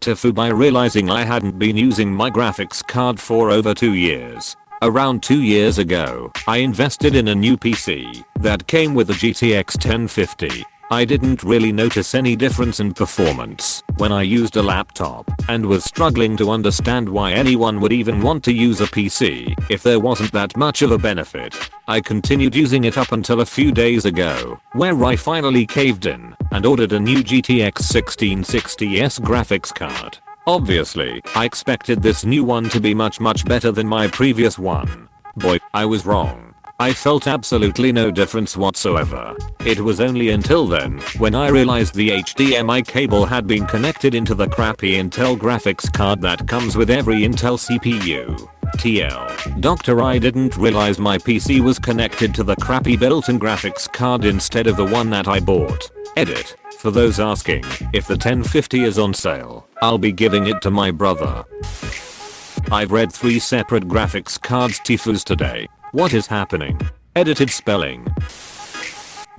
TIFU by realizing I hadn't been using my graphics card for over 2 years. Around 2 years ago, I invested in a new PC that came with a GTX 1050. I didn't really notice any difference in performance when I used a laptop and was struggling to understand why anyone would even want to use a PC if there wasn't that much of a benefit. I continued using it up until a few days ago, where I finally caved in and ordered a new GTX 1660S graphics card. Obviously, I expected this new one to be much better than my previous one. Boy, I was wrong. I felt absolutely no difference whatsoever. It was only until then when I realized the HDMI cable had been connected into the crappy Intel graphics card that comes with every Intel CPU. TL. Doctor, I didn't realize my PC was connected to the crappy built-in graphics card instead of the one that I bought. Edit. For those asking if the 1050 is on sale, I'll be giving it to my brother. I've read 3 separate graphics cards TIFUs today. What is happening? Edited spelling.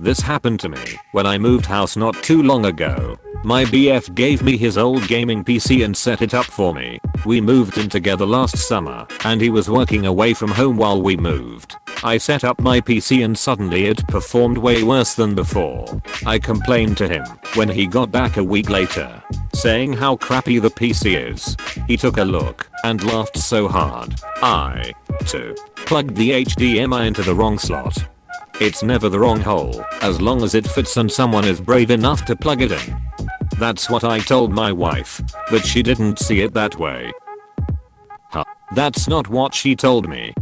This happened to me when I moved house not too long ago. My BF gave me his old gaming PC and set it up for me. We moved in together last summer and he was working away from home while we moved. I set up my PC and suddenly it performed way worse than before. I complained to him when he got back a week later, saying how crappy the PC is. He took a look and laughed so hard. I, too, plugged the HDMI into the wrong slot. It's never the wrong hole, as long as it fits and someone is brave enough to plug it in. That's what I told my wife, but she didn't see it that way. Huh, that's not what she told me.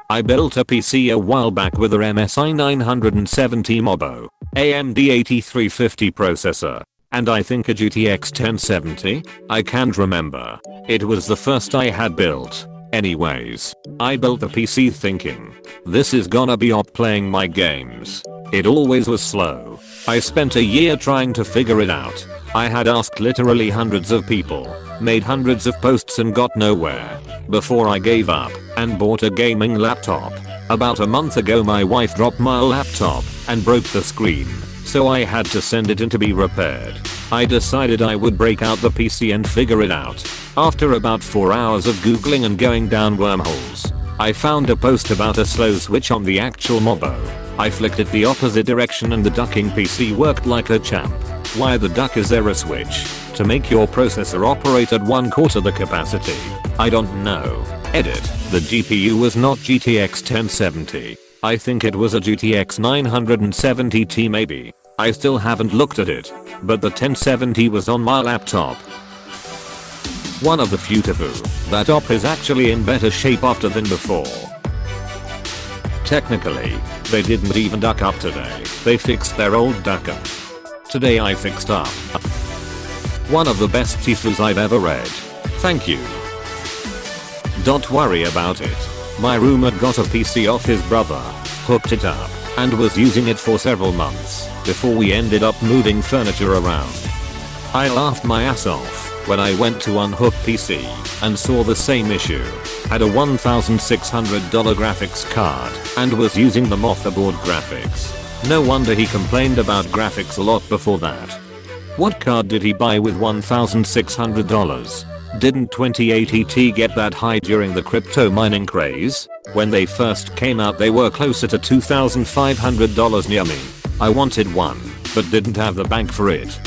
I built a PC a while back with a MSI 970 Mobo, AMD 8350 processor, and I think a GTX 1070? I can't remember. It was the first I had built. Anyways, I built the PC thinking, this is gonna be op playing my games. It always was slow. I spent a year trying to figure it out. I had asked literally hundreds of people, made hundreds of posts and got nowhere, before I gave up and bought a gaming laptop. About a month ago my wife dropped my laptop and broke the screen, so I had to send it in to be repaired. I decided I would break out the PC and figure it out. After about 4 hours of googling and going down wormholes, I found a post about a slow switch on the actual Mobo. I flicked it the opposite direction and the ducking PC worked like a champ. Why the duck is there a switch? To make your processor operate at 1/4 the capacity? I don't know. Edit. The GPU was not GTX 1070. I think it was a GTX 970 maybe. I still haven't looked at it, but the 1070 was on my laptop. One of the few TIFU that op is actually in better shape after than before. Technically, they didn't even duck up today. They fixed their old duck up. Today I fixed up. One of the best TIFUs I've ever read. Thank you. Don't worry about it. My roommate got a PC off his brother, hooked it up, and was using it for several months before we ended up moving furniture around. I laughed my ass off when I went to unhook PC and saw the same issue. Had a $1,600 graphics card and was using the motherboard graphics. No wonder he complained about graphics a lot before that. What card did he buy with $1,600? Didn't 2080 Ti get that high during the crypto mining craze? When they first came out they were closer to $2,500 near me. I wanted one, but didn't have the bank for it.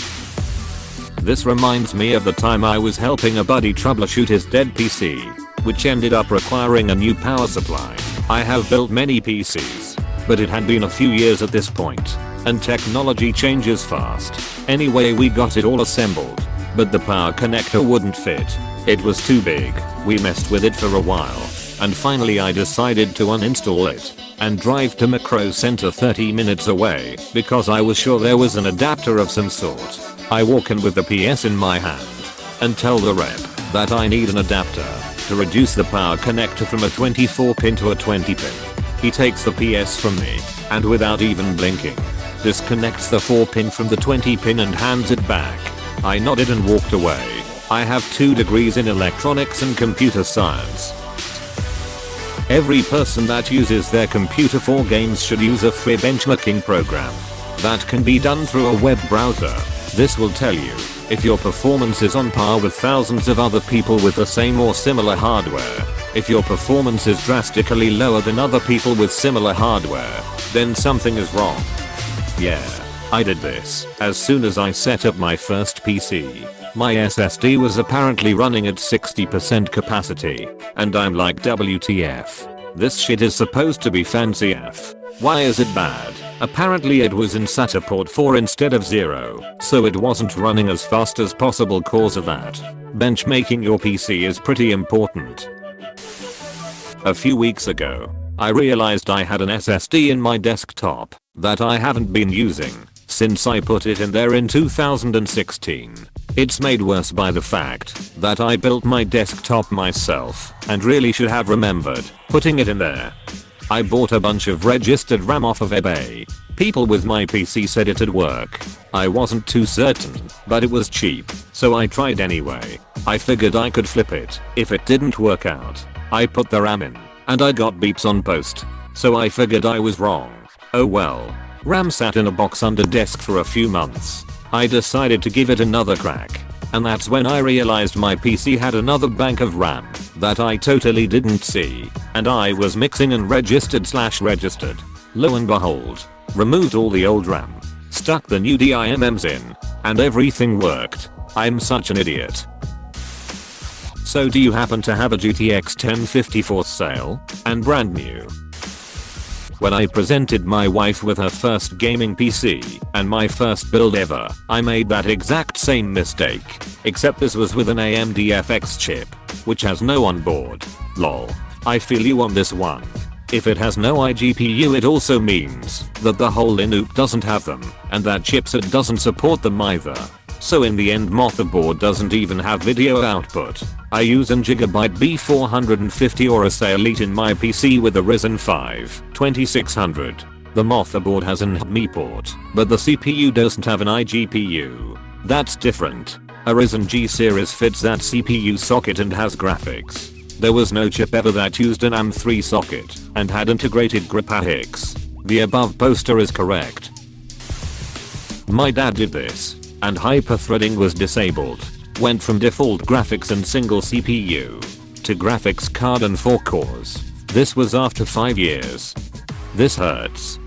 This reminds me of the time I was helping a buddy troubleshoot his dead PC, which ended up requiring a new power supply. I have built many PCs, but it had been a few years at this point, and technology changes fast. Anyway, we got it all assembled, but the power connector wouldn't fit. It was too big. We messed with it for a while, and finally I decided to uninstall it and drive to Macro Center 30 minutes away because I was sure there was an adapter of some sort. I walk in with the PS in my hand and tell the rep that I need an adapter to reduce the power connector from a 24 pin to a 20 pin. He takes the PS from me and without even blinking, disconnects the 4 pin from the 20 pin and hands it back. I nodded and walked away. I have 2 degrees in electronics and computer science. Every person that uses their computer for games should use a free benchmarking program that can be done through a web browser. This will tell you If your performance is on par with thousands of other people with the same or similar hardware. If your performance is drastically lower than other people with similar hardware, then something is wrong. Yeah, I did this. As soon as I set up my first PC, my SSD was apparently running at 60% capacity, and I'm like WTF. This shit is supposed to be fancy F. Why is it bad? Apparently it was in SATA port 4 instead of 0, so it wasn't running as fast as possible cause of that. Benchmarking your PC is pretty important. A few weeks ago, I realized I had an SSD in my desktop that I haven't been using since I put it in there in 2016. It's made worse by the fact that I built my desktop myself and really should have remembered putting it in there. I bought a bunch of registered RAM off of eBay. People with my PC said it'd work. I wasn't too certain, but it was cheap, so I tried anyway. I figured I could flip it if it didn't work out. I put the RAM in, and I got beeps on post, so I figured I was wrong. Oh well. RAM sat in a box under desk for a few months. I decided to give it another crack, and that's when I realized my PC had another bank of RAM that I totally didn't see, and I was mixing and registered. Lo and behold, removed all the old RAM, stuck the new DIMMs in, and everything worked. I'm such an idiot. So do you happen to have a GTX 1050 for sale and brand new? When I presented my wife with her first gaming PC and my first build ever, I made that exact same mistake, except this was with an AMD FX chip, which has no onboard. Lol. I feel you on this one. If it has no iGPU, it also means that the whole Linux doesn't have them, and that chipset doesn't support them either. So in the end, motherboard doesn't even have video output. I use an Gigabyte B450 or a SE Elite in my PC with a Ryzen 5 2600. The motherboard has an HDMI port, but the CPU doesn't have an iGPU. That's different. A Ryzen G series fits that CPU socket and has graphics. There was no chip ever that used an AM3 socket and had integrated graphics. The above poster is correct. My dad did this, and hyperthreading was disabled. Went from default graphics and single CPU to graphics card and 4 cores. This was after 5 years. This hurts.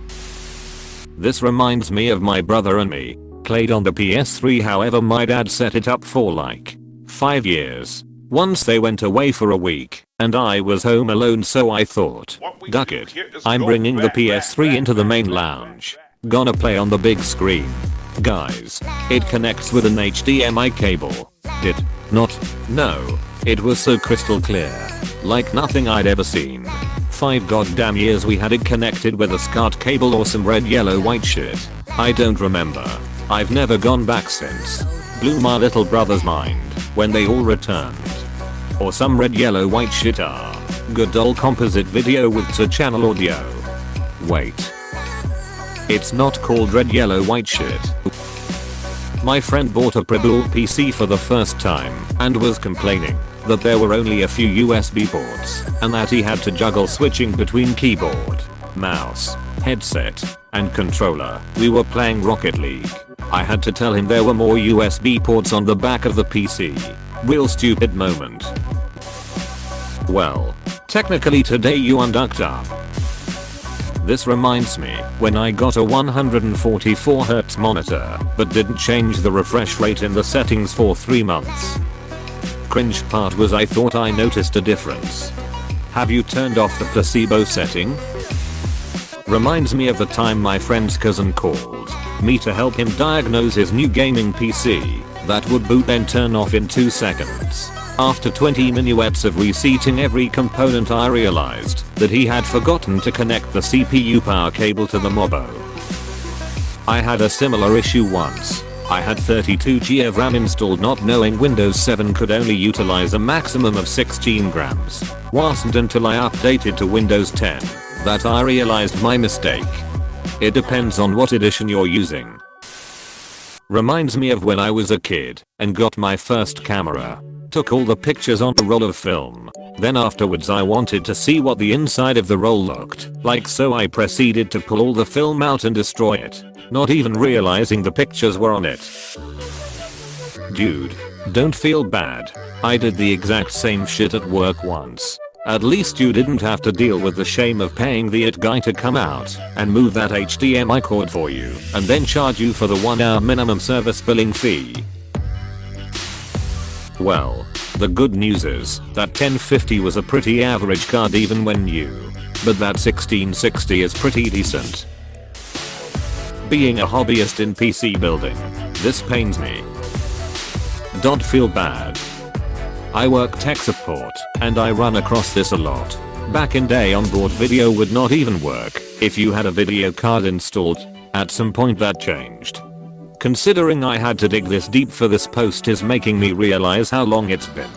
This reminds me of my brother and me. Played on the PS3, however my dad set it up for like 5 years. Once they went away for a week, and I was home alone, so I thought, duck it. I'm bringing the PS3 into the main lounge. Gonna play on the big screen. Guys, it connects with an HDMI cable. Did not? No. It was so crystal clear. Like nothing I'd ever seen. 5 goddamn years we had it connected with a SCART cable or some red yellow white shit. I don't remember. I've never gone back since. Blew my little brother's mind when they all returned. Or some red yellow white shit are. Good old composite video with 2-channel audio. Wait. It's not called red yellow white shit. My friend bought a pre-built PC for the first time and was complaining that there were only a few USB ports and that he had to juggle switching between keyboard, mouse, headset, and controller. We were playing Rocket League. I had to tell him there were more USB ports on the back of the PC. Real stupid moment. Well, technically today you unducked up. This reminds me when I got a 144Hz monitor but didn't change the refresh rate in the settings for 3 months. Cringe part was I thought I noticed a difference. Have you turned off the placebo setting? Reminds me of the time my friend's cousin called me to help him diagnose his new gaming PC that would boot then turn off in 2 seconds. After 20 minuets of reseating every component, I realized that he had forgotten to connect the CPU power cable to the MOBO. I had a similar issue once. I had 32GB of RAM installed not knowing Windows 7 could only utilize a maximum of 16 grams. Wasn't until I updated to Windows 10 that I realized my mistake. It depends on what edition you're using. Reminds me of when I was a kid and got my first camera. Took all the pictures on a roll of film. Then afterwards I wanted to see what the inside of the roll looked like, so I proceeded to pull all the film out and destroy it, not even realizing the pictures were on it. Dude, don't feel bad. I did the exact same shit at work once. At least you didn't have to deal with the shame of paying the IT guy to come out and move that HDMI cord for you and then charge you for the 1 hour minimum service billing fee. Well, the good news is that 1050 was a pretty average card even when new, but that 1660 is pretty decent. Being a hobbyist in PC building, this pains me. Don't feel bad. I work tech support and I run across this a lot. Back in day onboard video would not even work if you had a video card installed. At some point that changed. Considering I had to dig this deep for this post is making me realize how long it's been.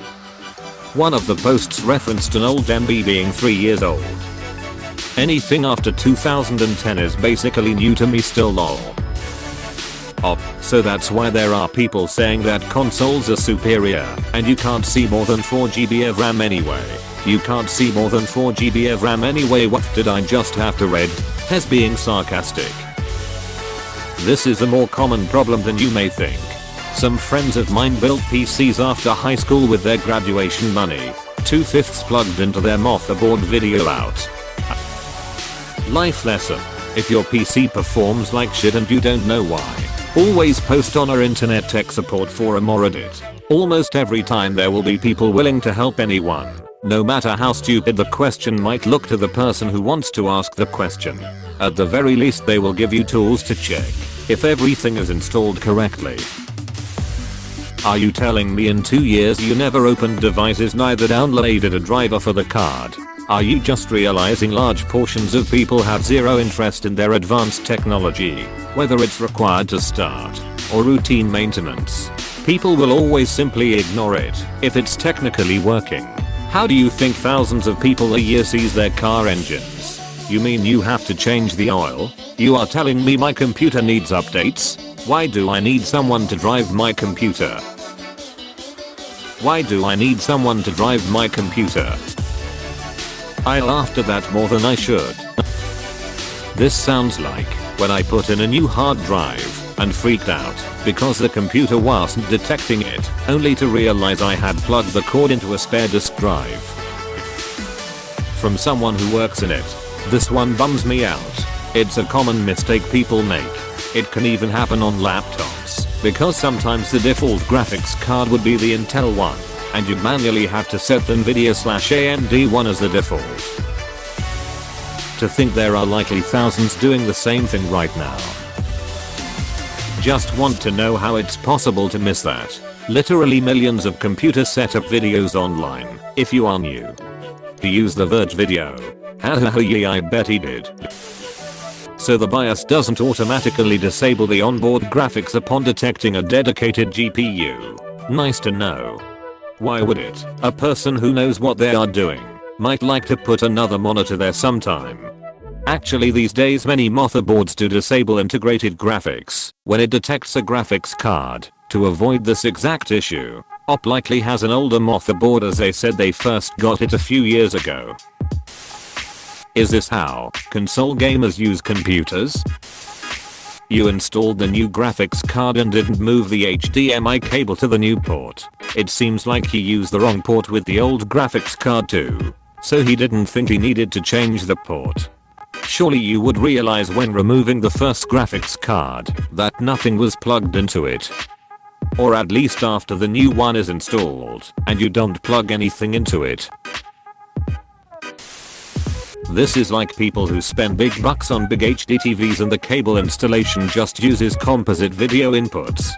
One of the posts referenced an old MB being 3 years old. Anything after 2010 is basically new to me still lol. So that's why there are people saying that consoles are superior and you can't see more than 4GB of RAM anyway. You can't see more than 4GB of RAM anyway. What did I just have to read? Has being sarcastic. This is a more common problem than you may think. Some friends of mine built PCs after high school with their graduation money, 2/5 plugged into their motherboard video out. Life lesson. If your PC performs like shit and you don't know why, always post on our internet tech support forum or Reddit. Almost every time there will be people willing to help anyone. No matter how stupid the question might look to the person who wants to ask the question. At the very least they will give you tools to check if everything is installed correctly. Are you telling me in 2 years you never opened devices, neither downloaded a driver for the card? Are you just realizing large portions of people have zero interest in their advanced technology, whether it's required to start or routine maintenance? People will always simply ignore it if it's technically working. How do you think thousands of people a year seize their car engines? You mean you have to change the oil? You are telling me my computer needs updates? Why do I need someone to drive my computer? Why do I need someone to drive my computer? I laughed at that more than I should. This sounds like when I put in a new hard drive and freaked out because the computer wasn't detecting it, only to realize I had plugged the cord into a spare disk drive. From someone who works in it, this one bums me out. It's a common mistake people make. It can even happen on laptops, because sometimes the default graphics card would be the Intel one, and you manually have to set the Nvidia/AMD one as the default. To think there are likely thousands doing the same thing right now. Just want to know how it's possible to miss that. Literally millions of computer setup videos online, if you are new. To use the Verge video. Hahaha, yeah, I bet he did. So the BIOS doesn't automatically disable the onboard graphics upon detecting a dedicated GPU. Nice to know. Why would it? A person who knows what they are doing might like to put another monitor there sometime. Actually these days many motherboards do disable integrated graphics when it detects a graphics card. To avoid this exact issue, OP likely has an older motherboard as they said they first got it a few years ago. Is this how console gamers use computers? You installed the new graphics card and didn't move the HDMI cable to the new port. It seems like he used the wrong port with the old graphics card too, so he didn't think he needed to change the port. Surely you would realize when removing the first graphics card that nothing was plugged into it. Or at least after the new one is installed and you don't plug anything into it. This is like people who spend big bucks on big HD TVs and the cable installation just uses composite video inputs.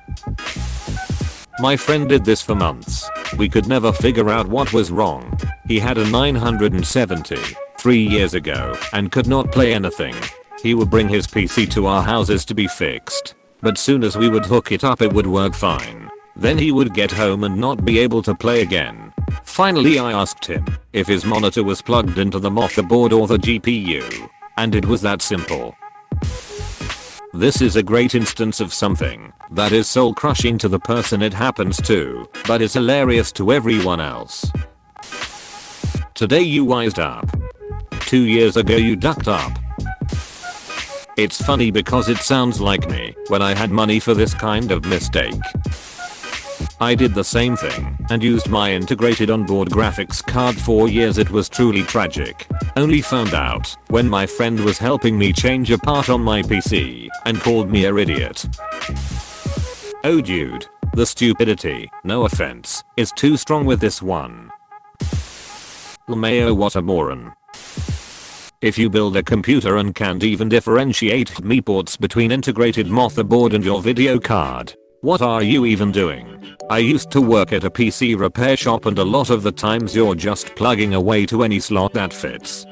My friend did this for months. We could never figure out what was wrong. He had a 970 3 years ago and could not play anything. He would bring his PC to our houses to be fixed, but soon as we would hook it up it would work fine. Then he would get home and not be able to play again. Finally I asked him if his monitor was plugged into the motherboard or the GPU, and it was that simple. This is a great instance of something that is soul crushing to the person it happens to, but is hilarious to everyone else. Today you wised up. 2 years ago you ducked up. It's funny because it sounds like me when I had money for this kind of mistake. I did the same thing and used my integrated onboard graphics card for years. It was truly tragic. Only found out when my friend was helping me change a part on my PC and called me an idiot. Oh dude, the stupidity, no offense, is too strong with this one. LMAO, what a moron. If you build a computer and can't even differentiate HDMI ports between integrated motherboard and your video card, what are you even doing? I used to work at a PC repair shop, and a lot of the times you're just plugging away to any slot that fits.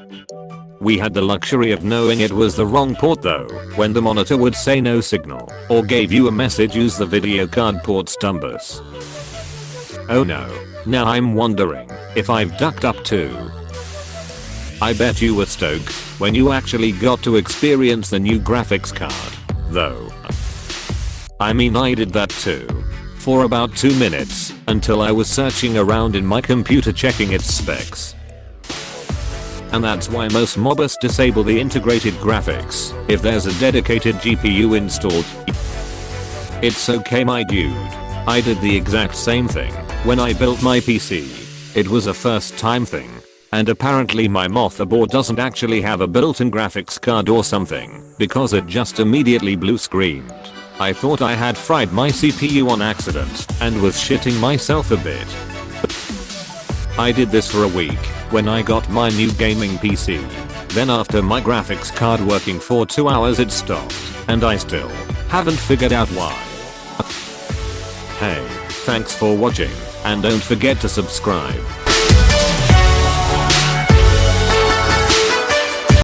We had the luxury of knowing it was the wrong port though, when the monitor would say no signal or gave you a message, use the video card port numbers. Oh no, now I'm wondering if I've ducked up too. I bet you were stoked when you actually got to experience the new graphics card, though. I mean, I did that too. For about 2 minutes, until I was searching around in my computer checking its specs. And that's why most mobbers disable the integrated graphics if there's a dedicated GPU installed. It's okay my dude. I did the exact same thing when I built my PC. It was a first time thing. And apparently my motherboard doesn't actually have a built-in graphics card or something, because it just immediately blue screened. I thought I had fried my CPU on accident and was shitting myself a bit. I did this for a week when I got my new gaming PC. Then after my graphics card working for 2 hours it stopped, and I still haven't figured out why. Hey, thanks for watching, and don't forget to subscribe.